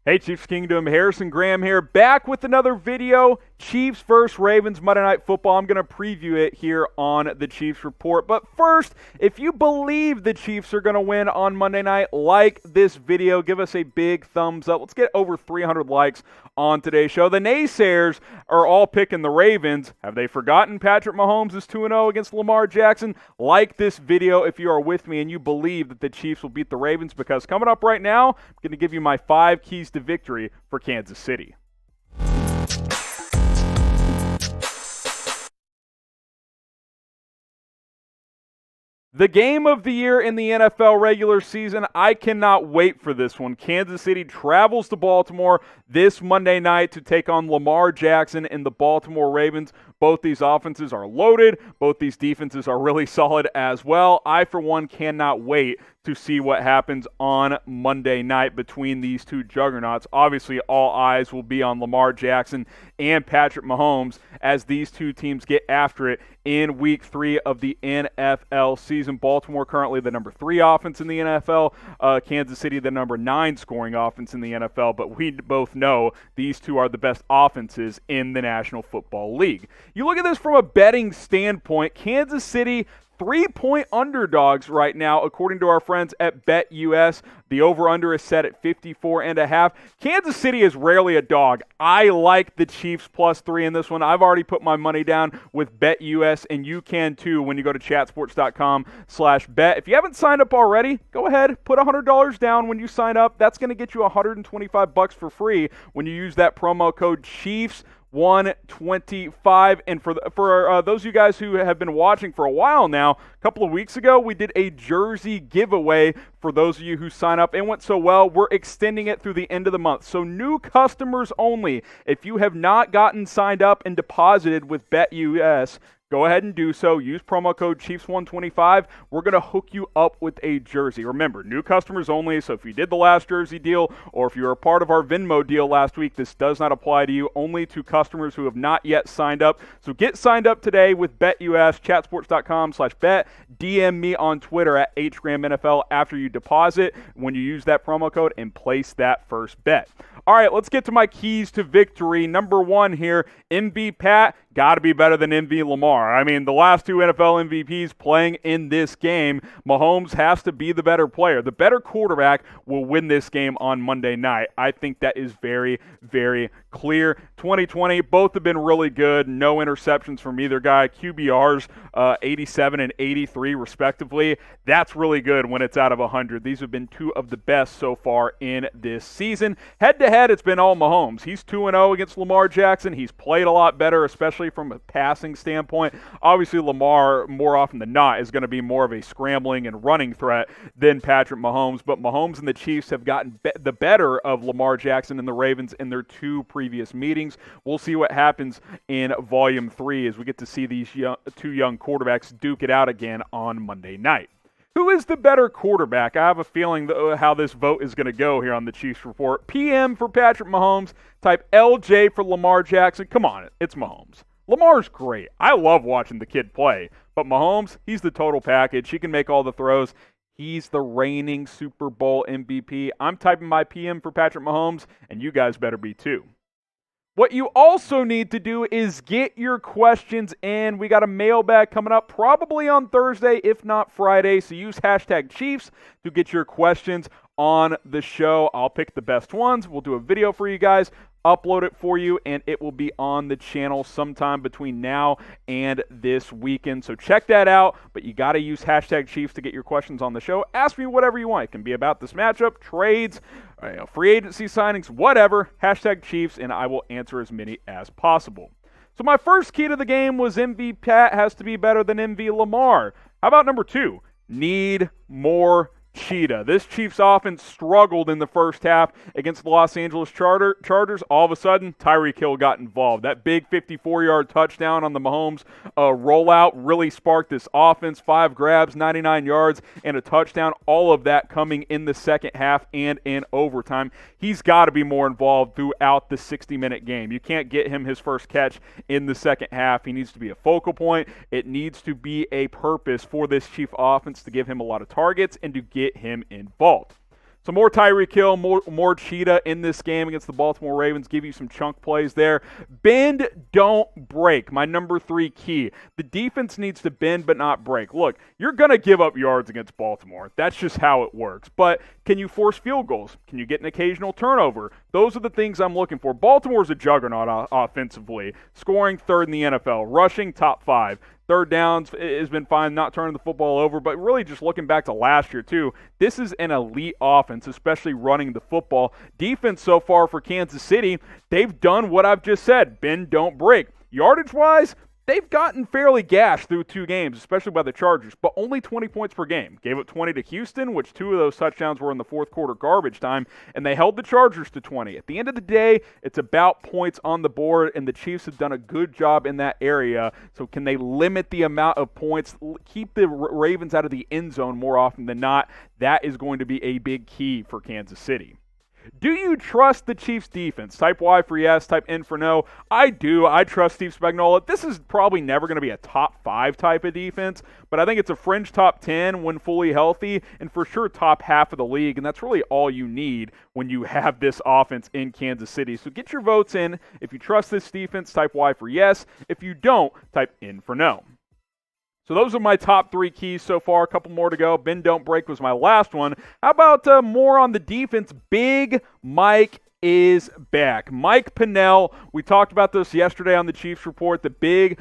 Hey Chiefs Kingdom, Harrison Graham here, back with another video. Chiefs vs. Ravens Monday Night Football. I'm going to preview it here on the Chiefs Report. But first, if you believe the Chiefs are going to win on Monday night, like this video. Give us a big thumbs up. Let's get over 300 likes on today's show. The naysayers are all picking the Ravens. Have they forgotten Patrick Mahomes is 2-0 against Lamar Jackson? Like this video if you are with me and you believe that the Chiefs will beat the Ravens, because coming up right now, I'm going to give you my 5 keys to victory for Kansas City. The game of the year in the NFL regular season. I cannot wait for this one. Kansas City travels to Baltimore this Monday night to take on Lamar Jackson and the Baltimore Ravens. Both these offenses are loaded. Both these defenses are really solid as well. I, for one, cannot wait to see what happens on Monday night between these two juggernauts. Obviously, all eyes will be on Lamar Jackson and Patrick Mahomes as these two teams get after it in Week 3 of the NFL season. Baltimore currently the number 3 offense in the NFL. Kansas City the number 9 scoring offense in the NFL. But we both know these two are the best offenses in the National Football League. You look at this from a betting standpoint, Kansas City 3-point underdogs right now, according to our friends at BetUS. The over-under is set at 54.5. Kansas City is rarely a dog. I like the Chiefs +3 in this one. I've already put my money down with BetUS, and you can too when you go to chatsports.com/bet. If you haven't signed up already, go ahead, put $100 down when you sign up. That's going to get you $125 for free when you use that promo code CHIEFS125. And for those of you guys who have been watching for a while now, a couple of weeks ago, we did a jersey giveaway for those of you who sign up. It went so well, we're extending it through the end of the month. So new customers only. If you have not gotten signed up and deposited with BetUS, go ahead and do so. Use promo code CHIEFS125. We're going to hook you up with a jersey. Remember, new customers only, so if you did the last jersey deal or if you were a part of our Venmo deal last week, this does not apply to you, only to customers who have not yet signed up. So get signed up today with BetUS, chatsports.com/bet. DM me on Twitter at HGramNFL after you deposit when you use that promo code and place that first bet. All right, let's get to my keys to victory. Number 1 here, MV Pat. Got to be better than MV Lamar. I mean, the last 2 NFL MVPs playing in this game, Mahomes has to be the better player. The better quarterback will win this game on Monday night. I think that is very, very clear. 2020, both have been really good. No interceptions from either guy. QBRs, 87 and 83 respectively. That's really good when it's out of 100. These have been 2 of the best so far in this season. Head-to-head, it's been all Mahomes. He's 2-0 against Lamar Jackson. He's played a lot better, especially from a passing standpoint. Obviously, Lamar, more often than not, is going to be more of a scrambling and running threat than Patrick Mahomes. But Mahomes and the Chiefs have gotten the better of Lamar Jackson and the Ravens in their 2 previous meetings. We'll see what happens in Volume 3 as we get to see these 2 young quarterbacks duke it out again on Monday night. Who is the better quarterback? I have a feeling how this vote is going to go here on the Chiefs Report. PM for Patrick Mahomes. Type LJ for Lamar Jackson. Come on, it's Mahomes. Lamar's great. I love watching the kid play. But Mahomes, he's the total package. He can make all the throws. He's the reigning Super Bowl MVP. I'm typing my PM for Patrick Mahomes, and you guys better be too. What you also need to do is get your questions in. We got a mailbag coming up probably on Thursday, if not Friday. So use hashtag Chiefs to get your questions on the show. I'll pick the best ones. We'll do a video for you guys, upload it for you, and it will be on the channel sometime between now and this weekend. So check that out, but you got to use hashtag Chiefs to get your questions on the show. Ask me whatever you want. It can be about this matchup, trades, free agency signings, whatever. Hashtag Chiefs, and I will answer as many as possible. So my first key to the game was MV Pat has to be better than MV Lamar. How about number 2? Need more cheetah. This Chiefs offense struggled in the first half against the Los Angeles Chargers. All of a sudden, Tyreek Hill got involved. That big 54-yard touchdown on the Mahomes rollout really sparked this offense. 5 grabs, 99 yards, and a touchdown. All of that coming in the second half and in overtime. He's got to be more involved throughout the 60-minute game. You can't get him his first catch in the second half. He needs to be a focal point. It needs to be a purpose for this Chief offense to give him a lot of targets and to get him involved. So more Tyreek Hill, more Cheetah in this game against the Baltimore Ravens. Give you some chunk plays there. Bend, don't break. My number 3 key. The defense needs to bend but not break. Look, you're going to give up yards against Baltimore. That's just how it works. But can you force field goals? Can you get an occasional turnover? Those are the things I'm looking for. Baltimore's a juggernaut offensively. Scoring 3rd in the NFL. Rushing top 5. Third downs has been fine, not turning the football over, but really just looking back to last year too, this is an elite offense, especially running the football. Defense so far for Kansas City, they've done what I've just said, bend, don't break. Yardage-wise, they've gotten fairly gashed through 2 games, especially by the Chargers, but only 20 points per game. Gave up 20 to Houston, which 2 of those touchdowns were in the fourth quarter garbage time, and they held the Chargers to 20. At the end of the day, it's about points on the board, and the Chiefs have done a good job in that area. So can they limit the amount of points, keep the Ravens out of the end zone more often than not? That is going to be a big key for Kansas City. Do you trust the Chiefs' defense? Type Y for yes, type N for no. I do. I trust Steve Spagnuolo. This is probably never going to be a top 5 type of defense, but I think it's a fringe top 10 when fully healthy, and for sure top half of the league, and that's really all you need when you have this offense in Kansas City. So get your votes in. If you trust this defense, type Y for yes. If you don't, type N for no. So those are my top 3 keys so far. A couple more to go. Bend, don't break was my last one. How about more on the defense? Big Mike is back. Mike Pennel, we talked about this yesterday on the Chiefs Report, the big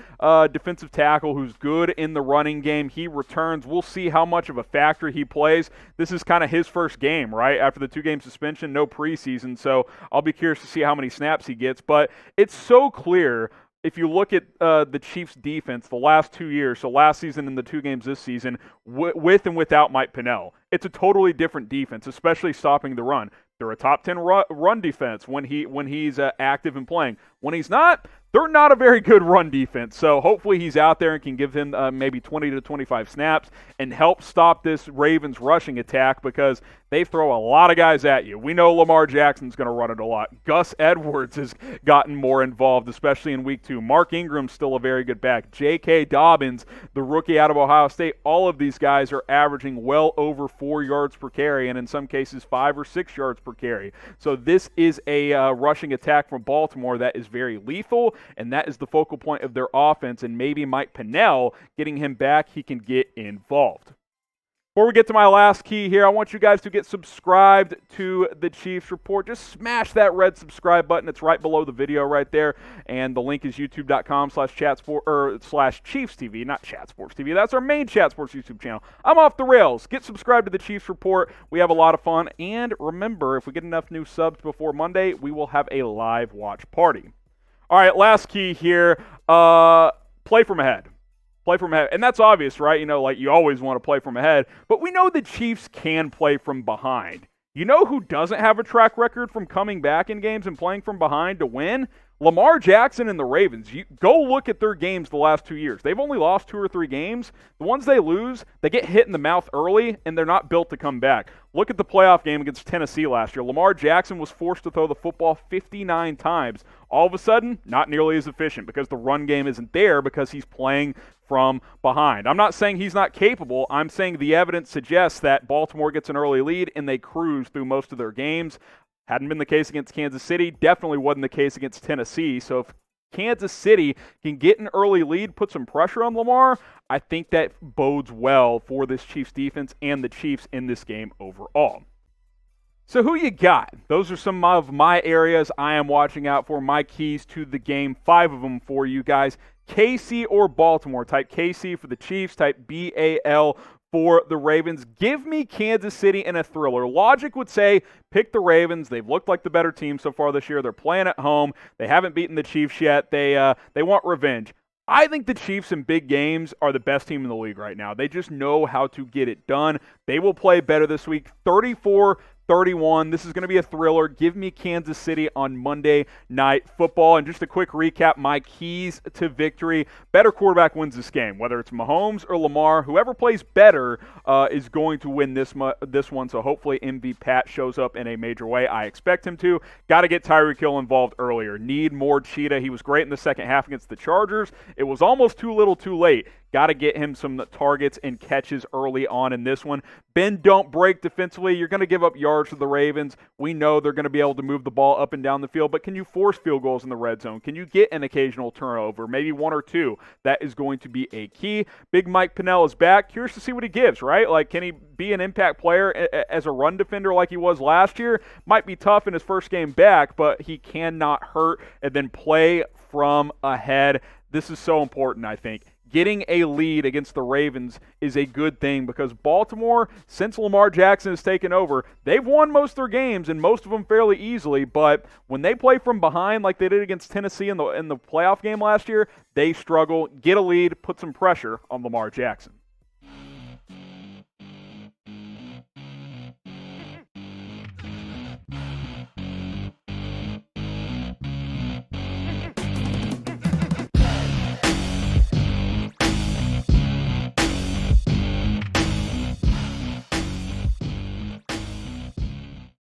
defensive tackle who's good in the running game. He returns. We'll see how much of a factor he plays. This is kind of his first game, right? After the 2-game suspension, no preseason, so I'll be curious to see how many snaps he gets. But it's so clear. If you look at the Chiefs' defense the last 2 years, so last season and the 2 games this season, with and without Mike Pennel, it's a totally different defense, especially stopping the run. They're a top 10 run defense when he's active and playing. When he's not, they're not a very good run defense. So hopefully he's out there and can give him maybe 20 to 25 snaps and help stop this Ravens rushing attack, because they throw a lot of guys at you. We know Lamar Jackson's going to run it a lot. Gus Edwards has gotten more involved, especially in week 2. Mark Ingram's still a very good back. J.K. Dobbins, the rookie out of Ohio State, all of these guys are averaging well over 4 yards per carry, and in some cases 5 or 6 yards per carry. So this is a rushing attack from Baltimore that is very lethal, and that is the focal point of their offense, and maybe Mike Pennel, getting him back, he can get involved. Before we get to my last key here, I want you guys to get subscribed to the Chiefs Report. Just smash that red subscribe button. It's right below the video right there. And the link is youtube.com/Chiefs TV, not Chat Sports TV. That's our main Chat Sports YouTube channel. I'm off the rails. Get subscribed to the Chiefs Report. We have a lot of fun. And remember, if we get enough new subs before Monday, we will have a live watch party. All right, last key here. Play from ahead. Play from ahead. And that's obvious, right? You know, like you always want to play from ahead. But we know the Chiefs can play from behind. You know who doesn't have a track record from coming back in games and playing from behind to win? Lamar Jackson and the Ravens. You go look at their games the last 2 years. They've only lost 2 or 3 games. The ones they lose, they get hit in the mouth early, and they're not built to come back. Look at the playoff game against Tennessee last year. Lamar Jackson was forced to throw the football 59 times. All of a sudden, not nearly as efficient because the run game isn't there because he's playing from behind. I'm not saying he's not capable. I'm saying the evidence suggests that Baltimore gets an early lead and they cruise through most of their games. Hadn't been the case against Kansas City. Definitely wasn't the case against Tennessee. So if Kansas City can get an early lead, put some pressure on Lamar, I think that bodes well for this Chiefs defense and the Chiefs in this game overall. So who you got? Those are some of my areas I am watching out for, my keys to the game. 5 of them for you guys. KC or Baltimore. Type KC for the Chiefs. Type BAL for the Ravens. Give me Kansas City in a thriller. Logic would say pick the Ravens. They've looked like the better team so far this year. They're playing at home. They haven't beaten the Chiefs yet. They want revenge. I think the Chiefs in big games are the best team in the league right now. They just know how to get it done. They will play better this week. 34-31. This is going to be a thriller. Give me Kansas City on Monday Night Football. And just a quick recap, my keys to victory. Better quarterback wins this game. Whether it's Mahomes or Lamar, whoever plays better is going to win this one. So hopefully MV Pat shows up in a major way. I expect him to. Got to get Tyreek Hill involved earlier. Need more Cheetah. He was great in the second half against the Chargers. It was almost too little too late. Got to get him some targets and catches early on in this one. Bend, don't break defensively. You're going to give up yards to the Ravens. We know they're going to be able to move the ball up and down the field, but can you force field goals in the red zone? Can you get an occasional turnover, maybe one or two? That is going to be a key. Big Mike Pennel is back. Curious to see what he gives, right? Like, can he be an impact player as a run defender like he was last year? Might be tough in his first game back, but he cannot hurt and then play from ahead. This is so important, I think. Getting a lead against the Ravens is a good thing because Baltimore, since Lamar Jackson has taken over, they've won most of their games and most of them fairly easily, but when they play from behind like they did against Tennessee in the playoff game last year, they struggle. Get a lead, put some pressure on Lamar Jackson.